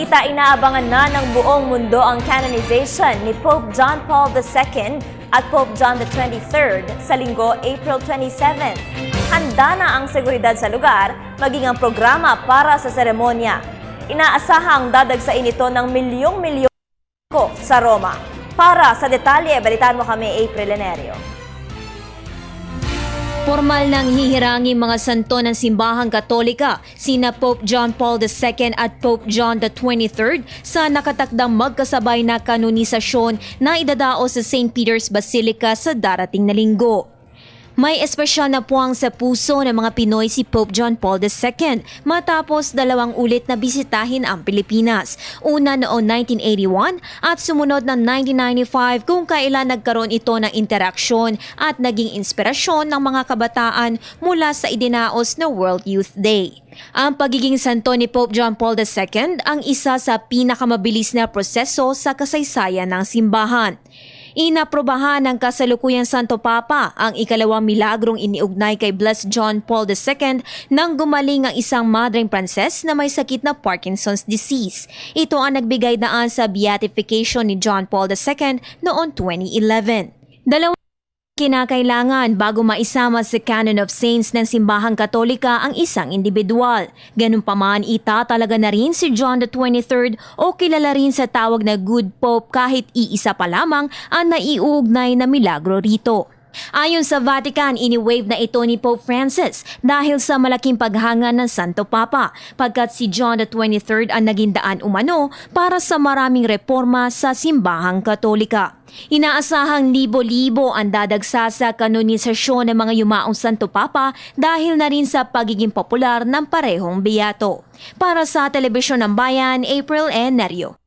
Kita inaabangan na ng buong mundo ang canonization ni Pope John Paul II at Pope John the 23rd sa linggo, April 27. Handa na ang seguridad sa lugar, maging ang programa para sa seremonya. Inaasahang dadagsain ito ng milyong-milyong sa Roma. Para sa detalye, balitaan mo kami, April Enerio. Formal nang hihirangin mga santo ng simbahang Katolika, sina Pope John Paul II at Pope John the 23rd sa nakatakdang magkasabay na kanonisasyon na idadao sa St. Peter's Basilica sa darating na linggo. May espesyal na puwang sa puso ng mga Pinoy si Pope John Paul II matapos 2 ulit na bisitahin ang Pilipinas. Una noong 1981 at sumunod ng 1995 kung kailan nagkaroon ito ng interaksyon at naging inspirasyon ng mga kabataan mula sa idinaos na World Youth Day. Ang pagiging santo ni Pope John Paul II ang isa sa pinakamabilis na proseso sa kasaysayan ng simbahan. Inaprobahan ng kasalukuyang Santo Papa ang ikalawang milagrong iniugnay kay Blessed John Paul II nang gumaling ang isang Madreng Pranses na may sakit na Parkinson's disease. Ito ang nagbigay daan sa beatification ni John Paul II noong 2011. Kinakailangan bago maisama sa Canon of Saints ng Simbahang Katolika ang isang individual. Ganun pa man, itatalaga na rin si John the 23rd o kilala rin sa tawag na Good Pope kahit iisa pa lamang ang naiuugnay na milagro rito. Ayon sa Vatican, ini-wave na ito ni Pope Francis dahil sa malaking paghanga ng Santo Papa pagkat si John the 23rd ang naging daan umano para sa maraming reforma sa Simbahang Katolika. Inaasahang libo-libo ang dadagsa sa kanonisasyon ng mga yumaong Santo Papa dahil na rin sa pagiging popular ng parehong beato. Para sa Telebisyon ng Bayan, April Enerio.